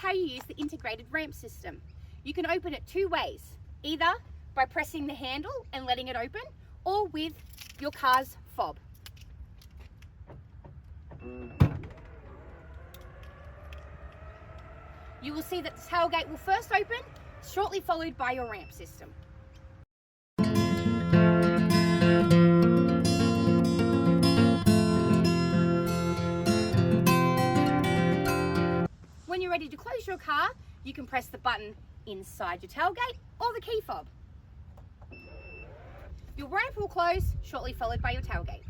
how you use the integrated ramp system. You can open it two ways, either by pressing the handle and letting it open, or with your car's fob. You will see that the tailgate will first open, shortly followed by your ramp system. When you're ready to close your car, you can press the button inside your tailgate or the key fob. Your ramp will close, shortly followed by your tailgate.